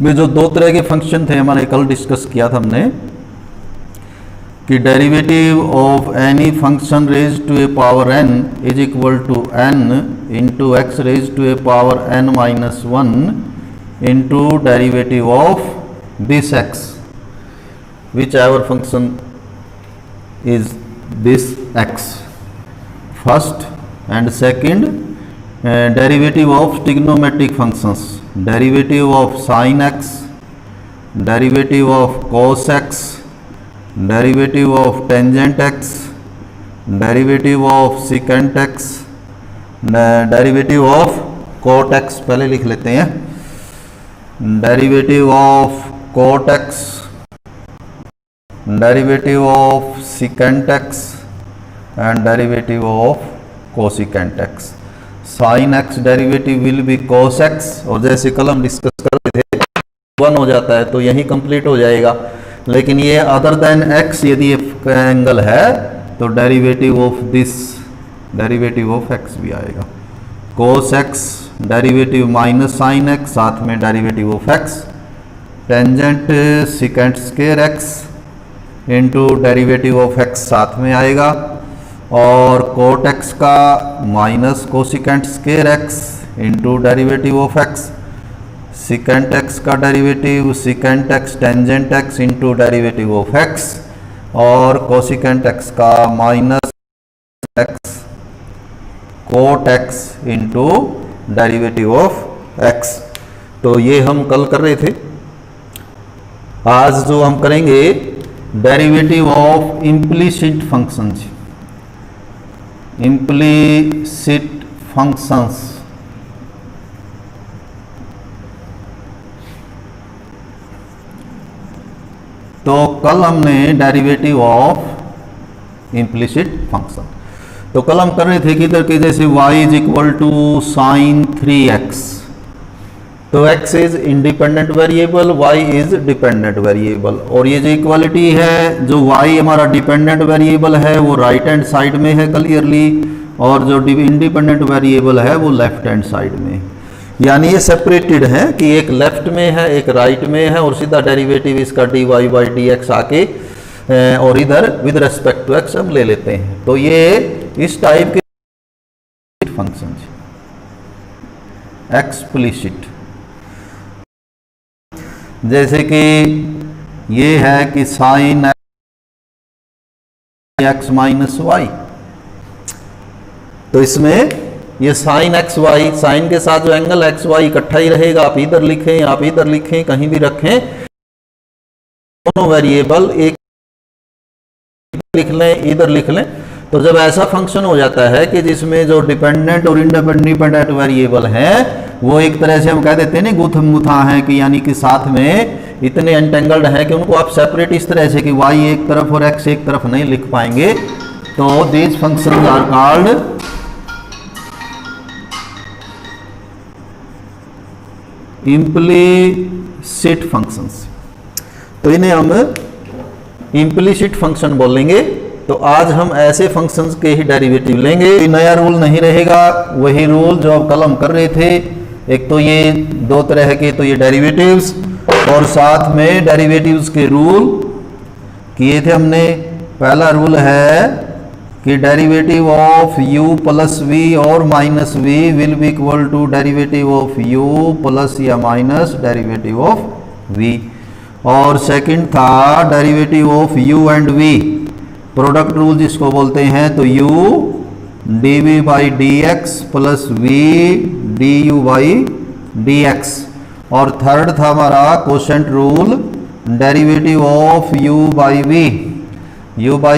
में जो दो तरह के फंक्शन थे हमारे कल डिस्कस किया था हमने कि derivative of any function raise to a power n is equal to n into x raise to a power n minus 1 into derivative of this x whichever function is this x first and second derivative of trigonometric functions, derivative of sine x, derivative of cos x, derivative of tangent x, derivative of secant x, derivative of cot x पहले लिख लेते हैं, derivative of cot x, derivative of secant x and derivative of cosecant x। Sine x derivative will be cos x, और जैसे कल हम discuss कर रहे थे 1 हो जाता है तो यही कंप्लीट हो जाएगा, लेकिन ये अदर देन x यदि एंगल है तो derivative of this derivative of x भी आएगा। cos x derivative minus sine x, साथ में derivative of x, tangent secant square x into derivative of x साथ में आएगा, और कोट x का minus cosecant square x into derivative of x, secant x का derivative secant x tangent x into derivative of x, और cosecant x का minus x cot x into derivative of x। तो ये हम कल कर रहे थे। आज जो हम करेंगे derivative of implicit functions, implicit functions. तो कल हमने डेरिवेटिव ऑफ इम्प्लिसिट फंक्शन, तो कल हम कर रहे थे कि इधर के जैसे y is equal to sine 3x, तो x is independent variable, y is dependent variable, और ये जो इक्वालिटी है जो y हमारा डिपेंडेंट वेरिएबल है वो राइट हैंड साइड में है क्लियरली, और जो इंडिपेंडेंट वेरिएबल है वो लेफ्ट हैंड साइड में, यानी ये सेपरेटेड है कि एक लेफ्ट में है एक राइट में है, और सीधा डेरिवेटिव इसका dy बाई डी एक्स आके और इधर विद रेस्पेक्ट टू x हम ले लेते हैं। तो ये इस टाइप के फंक्शन एक्सप्लिसिट, जैसे कि ये है कि साइन x माइनस वाई, तो इसमें ये साइन एक्स वाई, साइन के साथ जो एंगल एक्स वाई इकट्ठा ही रहेगा, आप इधर लिखें आप इधर लिखें कहीं भी रखें, दोनों वेरिएबल एक लिख लें इधर लिख लें। तो जब ऐसा फंक्शन हो जाता है कि जिसमें जो डिपेंडेंट और इंडिपेंडेंट वेरिएबल हैं वो एक तरह से हम कह देते हैं ना गुथम गुथा है, कि यानी कि साथ में इतने एंटेंगल्ड हैं कि उनको आप सेपरेट इस तरह से कि y एक तरफ और x एक तरफ नहीं लिख पाएंगे, तो these functions are called implicit functions. तो इन्हें हम इम्प्लिसिट फंक्शन बोलेंगे। तो आज हम ऐसे फंक्शंस के ही डेरिवेटिव लेंगे, नया रूल नहीं रहेगा, वही रूल जो अब कल हम कर रहे थे। एक तो ये दो तरह के तो ये डेरिवेटिव्स, और साथ में डेरिवेटिव्स के रूल किए थे हमने। पहला रूल है कि derivative of u plus v और minus v will be equal to derivative of u plus या माइनस डेरिवेटिव ऑफ v, और सेकंड था derivative of u and v, product rule जिसको बोलते हैं, तो u dv by d x plus v du by d x, और third था हमारा quotient rule derivative of u by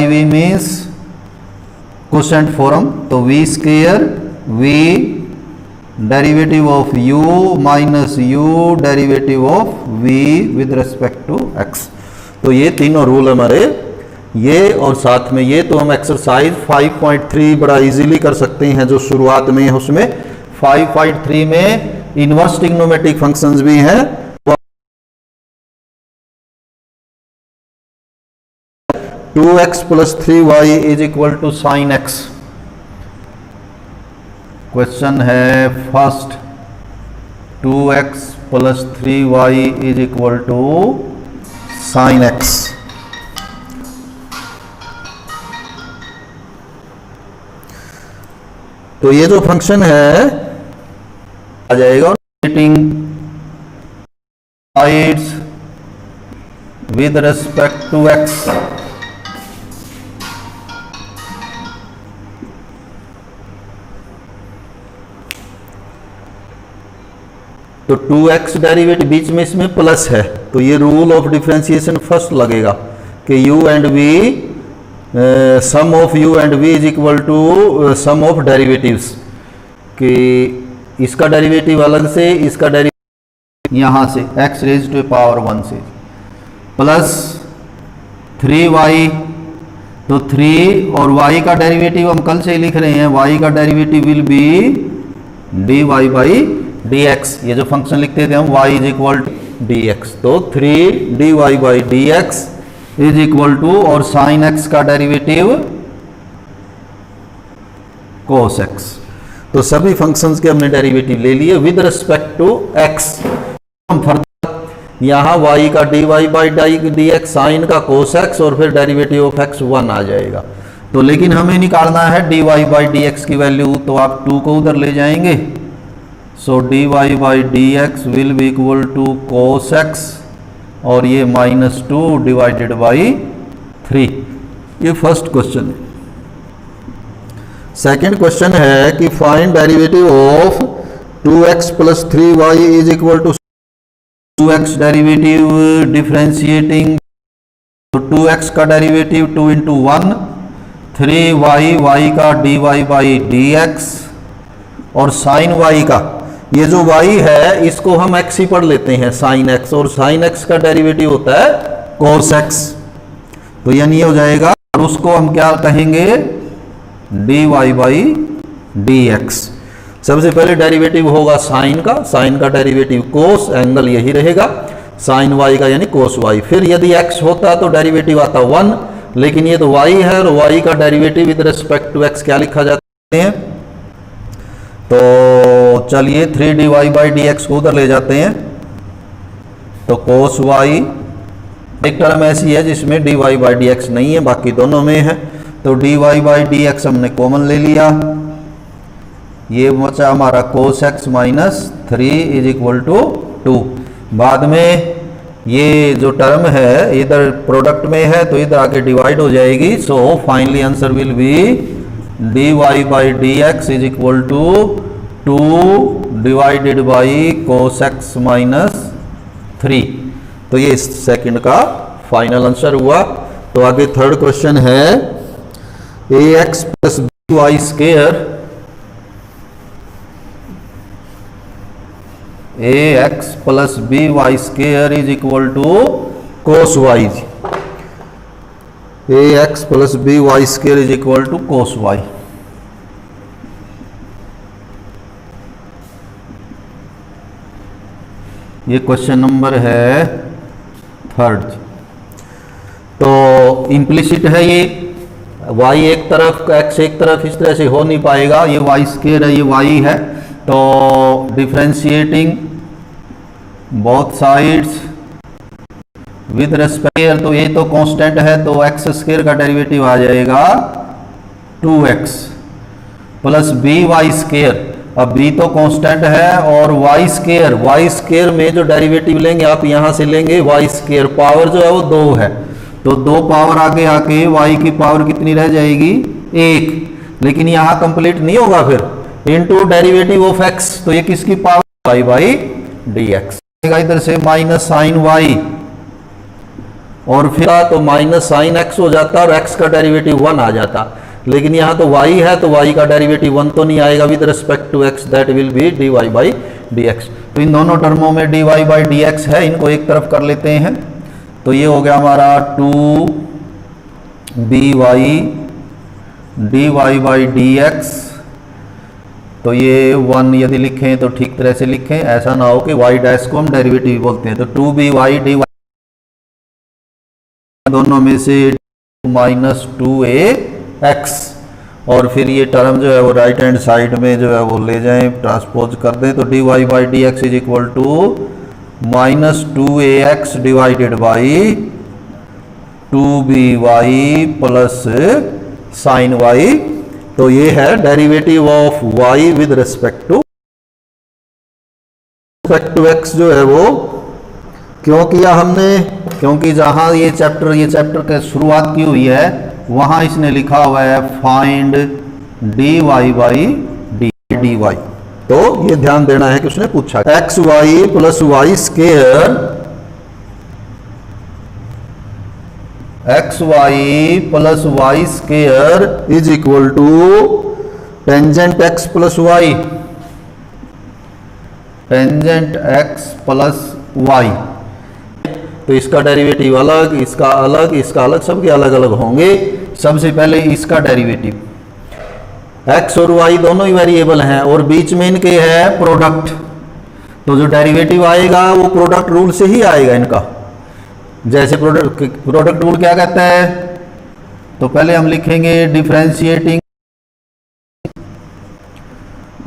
v means quotient form, तो v square v derivative of u minus u derivative of v with respect to x। तो ये तीनों rule हमारे ये, और साथ में ये तो हम एक्सरसाइज 5.3 बड़ा इजीली कर सकते हैं जो शुरुआत में है उसमें। 5.3 में इनवर्स ट्रिग्नोमेट्रिक फंक्शंस भी हैं, 2x plus 3y is equal to sine x। Question है first, 2x plus 3y is equal to sine x। तो ये जो फंक्शन है आ जाएगा sides with respect to x। तो 2x डेरिवेटिव बीच में इसमें प्लस है, तो ये रूल ऑफ डिफरेंशिएशन फर्स्ट लगेगा कि u and v sum of u and v is equal to sum of derivatives, कि इसका डेरिवेटिव अलग से इसका डेरिवेटिव यहाँ से x रेज टू पावर 1 से प्लस 3y, तो 3 और y का डेरिवेटिव हम कल से ही लिख रहे हैं, y का derivative will be dy by dx। ये जो फंक्शन लिखते थे हम y is equal to dx, तो 3 dy by dx is equal to, और साइन x का डेरिवेटिव cos x। तो सभी फंक्शंस के हमने डेरिवेटिव ले लिए विद रिस्पेक्ट टू x। हम फर्दर यहाँ y का dy बाई dx, साइन का cos x, और फिर डेरिवेटिव ऑफ x 1 आ जाएगा। तो लेकिन हमें निकालना है dy बाई dx की वैल्यू, तो आप 2 को उधर ले जाएंगे, so dy by dx will be equal to cos x, और ये -2 डिवाइडेड बाई 3। ये फर्स्ट क्वेश्चन है। सेकेंड क्वेश्चन है कि find derivative of 2x plus 3y is equal to 2x derivative differentiating, तो 2x का डेरिवेटिव 2 इंटू 1, 3y, y का dy by dx, और साइन y का, ये जो y है इसको हम x ही पढ़ लेते हैं साइन x, और साइन x का डेरिवेटिव होता है cos x। तो यानी ये हो जाएगा, और उसको हम क्या कहेंगे dy बाई dx। सबसे पहले डेरिवेटिव होगा साइन का, साइन का डेरिवेटिव cos, एंगल यही रहेगा साइन y का यानी cos y। फिर यदि x होता तो डेरिवेटिव आता 1, लेकिन ये तो y है, और y का derivative with respect to x क्या लिखा जाता है, तो चलिए 3 dy बाई dx को उधर ले जाते हैं, तो cos y, एक टर्म ऐसी है जिसमें dy बाई dx नहीं है, बाकी दोनों में है, तो dy बाई dx हमने कॉमन ले लिया, ये बचा हमारा cos x minus 3 is equal to 2। बाद में ये जो टर्म है इधर प्रोडक्ट में है, तो इधर आके डिवाइड हो जाएगी, so finally answer will be dy by dx is equal to 2 divided by cos x minus 3। तो ये सेकंड का फाइनल आंसर हुआ। तो आगे थर्ड क्वेश्चन है ax plus by square, ax plus by square is equal to cos y, ax plus by square is equal to cos y। ये question number है third. तो इम्प्लिसिट है ये, y एक तरफ x एक तरफ इस तरह से हो नहीं पाएगा, ये y स्क्वायर है, ये y है, तो differentiating both sides with respect, तो ये तो कांस्टेंट है, तो x स्क्वायर का डेरिवेटिव आ जाएगा 2x प्लस by स्क्वायर, अब b तो कांस्टेंट है, और y स्क्वायर में जो डेरिवेटिव लेंगे आप यहां से लेंगे y स्क्वायर, पावर जो है वो 2 है, तो 2 पावर आगे आके y की पावर कितनी रह जाएगी 1, लेकिन यहां कंप्लीट नहीं होगा, फिर इनटू डेरिवेटिव ऑफ x, तो ये किसकी पावर y बाई dx, इधर से माइनस साइन y, और फिर तो माइनस साइन x हो जाता और x का डेरिवेटिव 1 आ जाता, लेकिन यहाँ तो y है तो y का डेरिवेटिव 1 तो नहीं आएगा with respect to x, that will be dy by dx। तो इन दोनों टर्मों में dy बाई dx है, इनको एक तरफ कर लेते हैं, तो ये हो गया हमारा 2by dy बाई dx, तो ये 1 यदि लिखें तो ठीक तरह से लिखें, ऐसा ना हो कि y डैश को हम डेरिवेटिव बोलते हैं, तो 2by dy दोनों में से -2ax, और फिर ये टर्म जो है वो राइट हैंड साइड में जो है वो ले जाएं, ट्रांसपोज कर दें, तो dy by d x is equal to -2ax divided by 2by plus sine y। तो ये है derivative of y with respect to x जो है वो क्यों किया हमने, क्योंकि जहां ये चैप्टर के शुरुआत की हुई है वहां इसने लिखा हुआ है फाइंड dy बाई dy। तो ये ध्यान देना है कि उसने पूछा x y plus y square, x y plus y square is equal to tangent x plus y, tangent x plus y. तो इसका डेरिवेटिव अलग, इसका अलग, इसका अलग, सबके अलग अलग होंगे। सबसे पहले इसका डेरिवेटिव, x और y दोनों ही वेरिएबल हैं और बीच में इनके है प्रोडक्ट, तो जो डेरिवेटिव आएगा वो प्रोडक्ट रूल से ही आएगा इनका। जैसे प्रोडक्ट रूल क्या कहता है, तो पहले हम लिखेंगे differentiating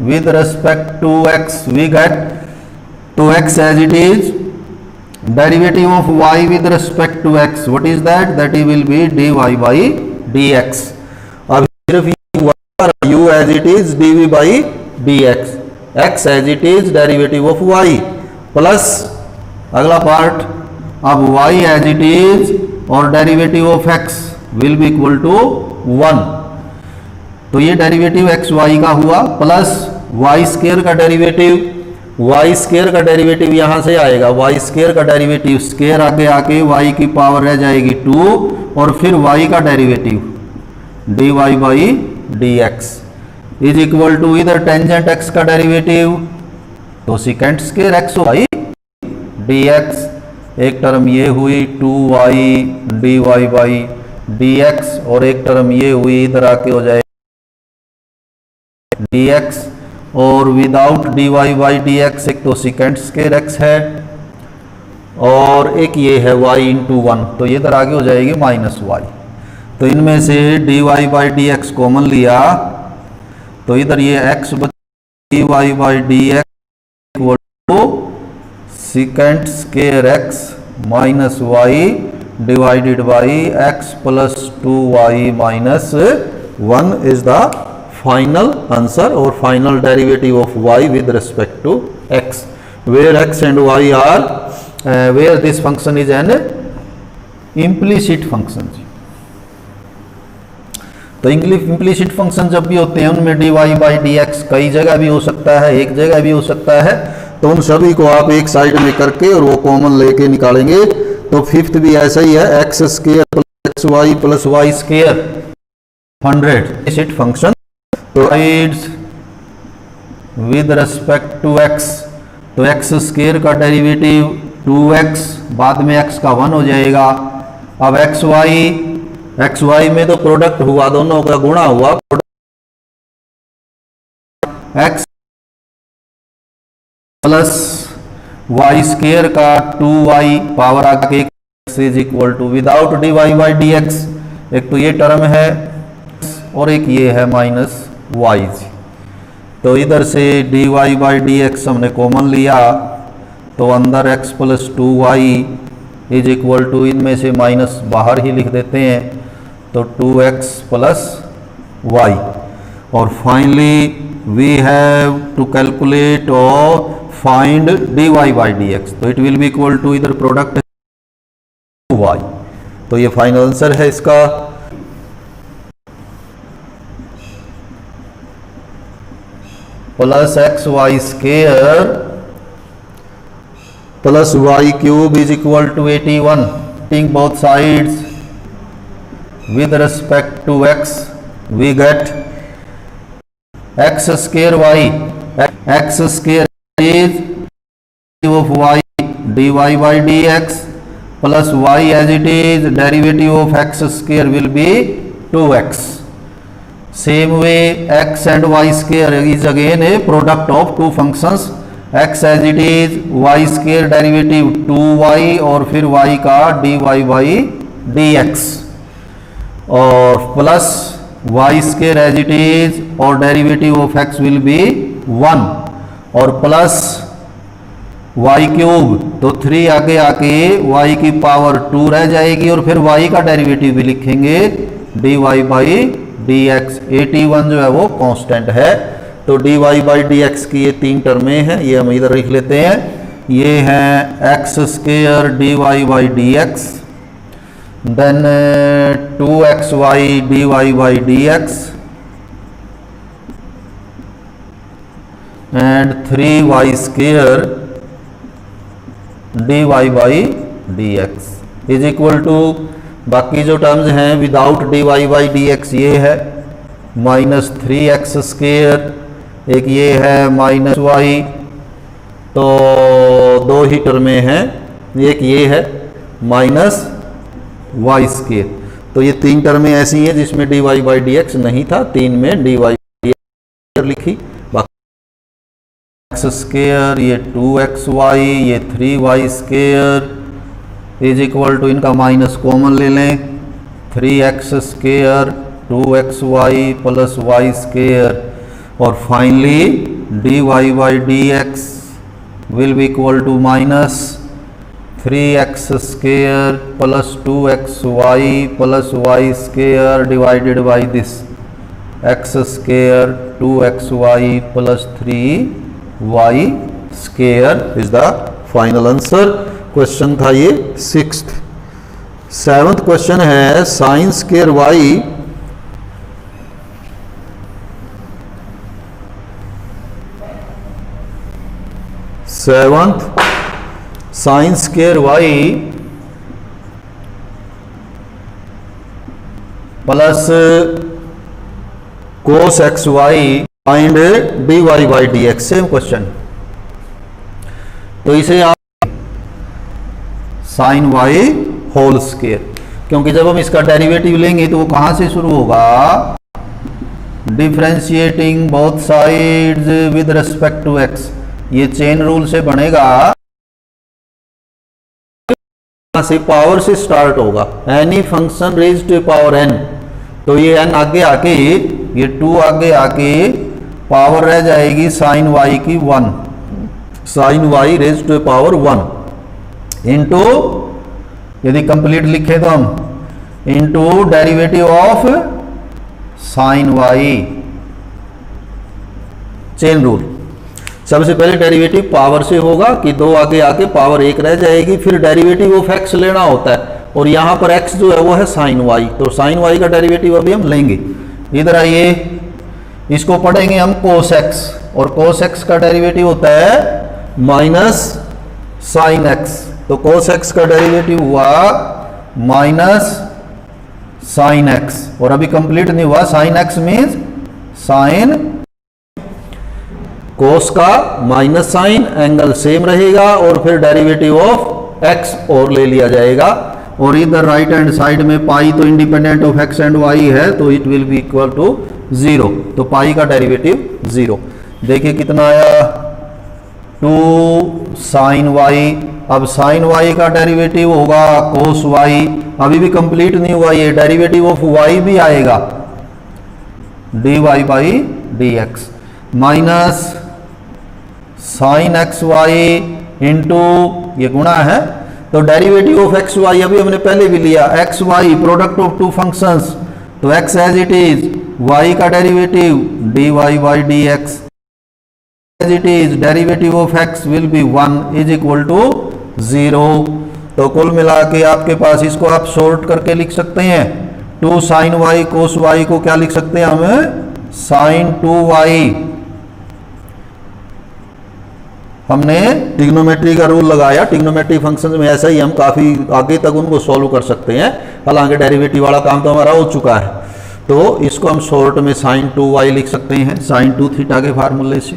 with respect to x we get to x as it is derivative of y with respect to x, what is that, that will be dy by dx। अब सिर्फ u as it is dv by dx, x as it is derivative of y plus अगला part अब y as it is और derivative of x will be equal to 1। तो ये derivative x Y का हुआ plus y square का derivative, Y square का derivative यहां से आएगा, वाई स्केयर का डेरिवेटिव स्केयर आगे आके वाई की पावर रह जाएगी 2 और फिर वाई का derivative dy by dx is equal to इधर टेंजेंट x का डेरिवेटिव, तो secant square x by dx, एक टर्म ये हुई 2y dy बाई dx और एक टर्म ये हुई इधर आके हो जाए dx और विदाउट dy बाई dx, एक तो सिकेंट स्केयर x है और एक ये है y इंटू 1, तो ये इधर आगे हो जाएगी -y। तो इनमें से dy बाई dx कॉमन लिया तो इधर ये x dy by dx equal to secant square x minus y divided by x plus 2y minus 1 is the final answer और final derivative of y with respect to x, where x and y are where this function is an implicit function. तो implicit function जब भी होते हैं उनमें dy by dx कई जगह भी हो सकता है, एक जगह भी हो सकता है, तो उन सभी को आप एक साइड में करके और वो कॉमन लेके निकालेंगे। तो फिफ्थ भी ऐसा ही है, x square plus y plus y square 100 implicit function, तो विद रिस्पेक्ट टू x, तो x स्केयर का डेरिवेटिव 2x बाद में x का 1 हो जाएगा। अब एक्स वाई में तो प्रोडक्ट हुआ, दोनों का गुणा हुआ, एक्स प्लस वाई स्केयर का 2y पावर आके x is equal to without dy by dx, एक तो ये टर्म है और एक ये है -y। तो इधर से dy बाई dx हमने कॉमन लिया तो अंदर x plus 2y is equal to, इनमें से माइनस बाहर ही लिख देते हैं, तो 2x प्लस y। और finally we have to calculate और फाइंड dy बाई dx, तो it will be equal to इधर प्रोडक्ट y, तो ये फाइनल आंसर है इसका। Plus x y square plus y cube is equal to 81, taking both sides with respect to x we get x square y, x square is of y dy by dx plus y as it is derivative of x square will be 2x. Same way x and y square is again a product of two functions, x as it is y square derivative 2y और फिर y का dy by dx और plus y square as it is और derivative of x will be 1 और plus y cube, तो 3 आगे आके Y की पावर 2 रह जाएगी और फिर वाई का डेरिवेटिव भी लिखेंगे d y by d x. 81 जो है वो कांस्टेंट है, तो d y by d x की ये 3 टर्में हैं, ये हम इधर लिख लेते हैं। ये हैं x square d y by d x, then 2xy dy by dx and 3y square dy by dx is equal to, बाकी जो टर्म्स हैं विदाउट dy by dx ये है -3x स्केयर, एक ये है -y, तो 2 ही टर्में हैं, एक ये है -y स्केयर। तो ये 3 टर्में ऐसी हैं जिसमें dy by dx नहीं था, 3 में dy by dx लिखी, बाकी x स्केयर, ये 2xy, ये 3y square is equal to, इनका माइनस कॉमन ले लें, 3x square 2xy plus y square, और finally dy by dx will be equal to -3x square plus 2xy plus y square divided by this x square 2xy plus 3y square is the final answer. Question था ये 6th। 7th क्वेश्चन है sine square y sine square y plus cos x y find d y by d x. Same question, तो इसे आप sign Y whole square, क्योंकि जब हम इसका डेरिवेटिव लेंगे तो वो कहां से शुरू होगा, differentiating both sides with respect to x, ये चेन रूल से बनेगा, से पावर से स्टार्ट होगा, any function raise to power n, तो ये n आगे आके, ये 2 आगे आके पावर रह जाएगी साइन y की 1, sine y raise to power 1 into, यदि कंप्लीट लिखे तो हम into derivative of sine y, chain rule. सबसे पहले डेरिवेटिव पावर से होगा कि 2 आगे आके पावर 1 रह जाएगी, फिर डेरिवेटिव ऑफ x लेना होता है, और यहाँ पर x जो है वो है साइन y, तो साइन y का डेरिवेटिव अभी हम लेंगे। इधर आइए, इसको पढ़ेंगे हम कोस x, और कोस x का डेरिवेटिव होता है माइनस साइन x, तो कोस x का डेरिवेटिव हुआ माइनस साइन x, और अभी कंप्लीट नहीं हुआ, sine x means sine cos का माइनस साइन, एंगल सेम रहेगा, और फिर डेरिवेटिव ऑफ x और ले लिया जाएगा, और इधर राइट हैंड साइड में पाई तो independent of x and y है, तो it will be equal to 0, तो पाई का डेरिवेटिव 0। देखिए कितना आया, 2 साइन y, अब साइन y का डेरिवेटिव होगा कोस y, अभी भी कंप्लीट नहीं हुआ, ये डेरिवेटिव ऑफ y भी आएगा dy by d x, minus sine x y into, ये गुणा है, तो डेरिवेटिव ऑफ एक्स वाई अभी हमने पहले भी लिया, x y product of 2 functions, तो x as it is, y का derivative d y by d x as it is, derivative of x will be 1 is equal to 0। तो कुल मिला के आपके पास, इसको आप शॉर्ट करके लिख सकते हैं, 2 साइन वाई कोस वाई को क्या लिख सकते हैं हमें, साइन 2y, हमने ट्रिग्नोमेट्री का रूल लगाया, ट्रिग्नोमेट्री फंक्शंस में ऐसा ही हम काफ़ी आगे तक उनको सॉल्व कर सकते हैं, हालांकि डेरिवेटिव वाला काम तो हमारा हो चुका है, तो इसको हम शॉर्ट में साइन 2y लिख सकते हैं, साइन 2 थीटा के फार्मूले से।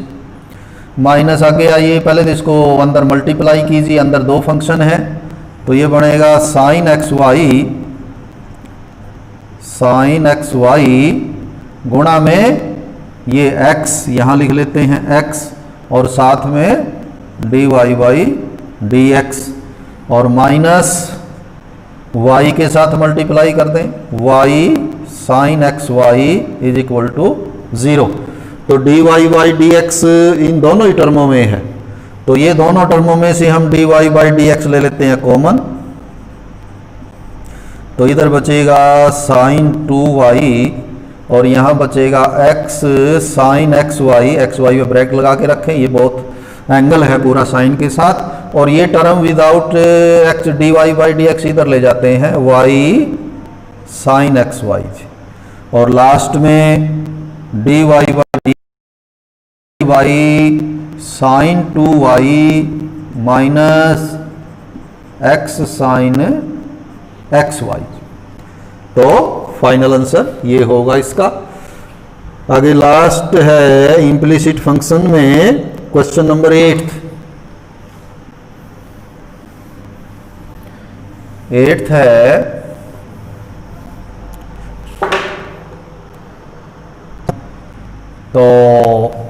माइनस आगे आइए, पहले तो इसको अंदर मल्टीप्लाई कीजिए, अंदर 2 फंक्शन है, तो ये बनेगा साइन एक्स वाई गुणा में ये x यहाँ लिख लेते हैं x, और साथ में dy बाई डी एक्स, और माइनस y के साथ मल्टीप्लाई कर दें, y sine x y is equal to 0। तो dy बाई डी एक्स इन दोनों ही टर्मों में है, तो ये दोनों टर्मों में से हम dy बाई डी एक्स ले लेते हैं कॉमन। तो इधर बचेगा साइन 2y और यहाँ बचेगा x साइन एक्स वाई पे ब्रैकेट लगा के रखें, ये बहुत एंगल है पूरा साइन के साथ। और ये term without x d y by d x इधर ले जाते हैं y साइन एक्स वाई, और लास्ट में d y by sine 2y minus x sine x y. तो फाइनल आंसर ये होगा इसका। आगे लास्ट है इम्प्लिसिट फंक्शन में क्वेश्चन नंबर 8 है, तो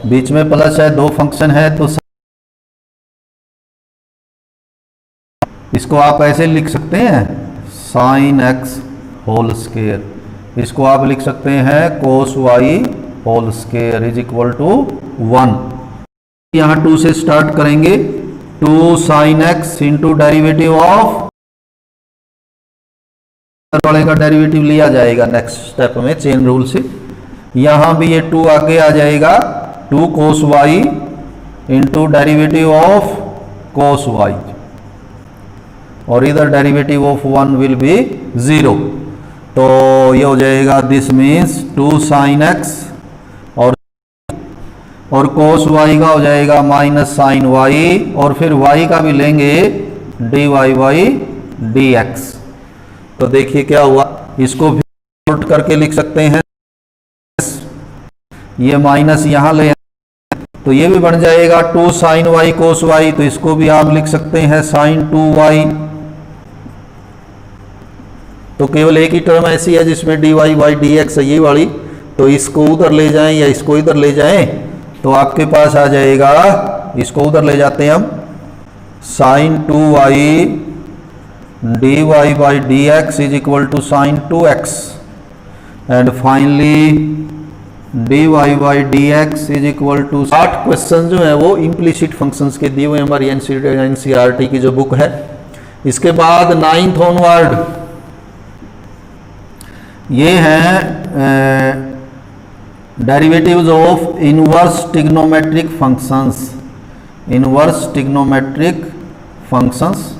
बीच में प्लस है, दो फंक्शन है, तो इसको आप ऐसे लिख सकते हैं साइन एक्स होल स्क्वायर, इसको आप लिख सकते हैं cos y whole square is equal to 1। यहाँ 2 से स्टार्ट करेंगे, 2 sine x into derivative of वाले का डेरिवेटिव लिया जाएगा नेक्स्ट स्टेप में चेन रूल से। यहाँ भी ये 2 आगे आ जाएगा, 2 cos y into derivative of cos y, और इधर डेरिवेटिव ऑफ 1 विल बी 0। तो ये हो जाएगा दिस मीन्स 2 साइन एक्स और कोस वाई का हो जाएगा माइनस साइन वाई, और फिर वाई का भी लेंगे d y by d x. तो देखिए क्या हुआ, इसको भी सॉल्व करके लिख सकते हैं, ये माइनस यहाँ ले, तो ये भी बन जाएगा 2 साइन वाई कोस वाई, तो इसको भी आप लिख सकते हैं साइन 2y। तो केवल एक ही टर्म ऐसी है जिसमें d y by d x है ये वाली, तो इसको उधर ले जाएं या इसको इधर ले जाएं, तो आपके पास आ जाएगा, इसको उधर ले जाते हैं हम, sine 2y d y by d x is equal to sine 2x, and finally d y by d x is equal to. 8 question जो है वो इम्प्लिसिट फंक्शंस के दिए हुए हमारी एनसीईआरटी की जो बुक है। इसके बाद 9th ऑनवर्ड ये है derivatives of inverse trigonometric functions, inverse trigonometric functions.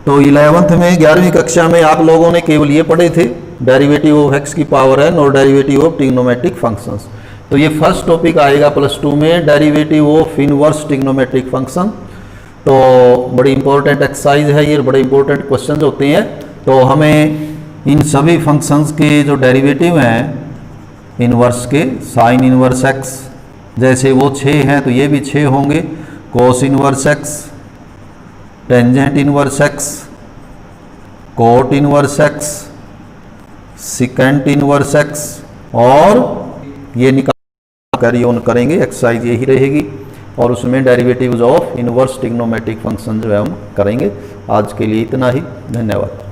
तो 11th में 11वीं कक्षा में आप लोगों ने केवल ये पढ़े थे डेरिवेटिव ऑफ एक्स की पावर n और डेरिवेटिव ऑफ ट्रिग्नोमेट्रिक फंक्शंस। तो ये फर्स्ट टॉपिक आएगा +2 में, derivative of inverse trigonometric function. तो बड़ी इंपॉर्टेंट एक्सरसाइज है ये, बड़े इंपॉर्टेंट क्वेश्चन होते हैं। तो हमें इन सभी फंक्शंस के जो डेरिवेटिव हैं इनवर्स के, साइन इनवर्स एक्स जैसे वो 6 हैं तो ये भी 6 होंगे, cos inverse x, tangent inverse x, cot inverse x, secant inverse x, और ये निकाल कैरी ऑन करेंगे, एक्सरसाइज यही रहेगी। और उसमें derivatives of inverse trigonometric function जो है हम करेंगे। आज के लिए इतना ही, धन्यवाद।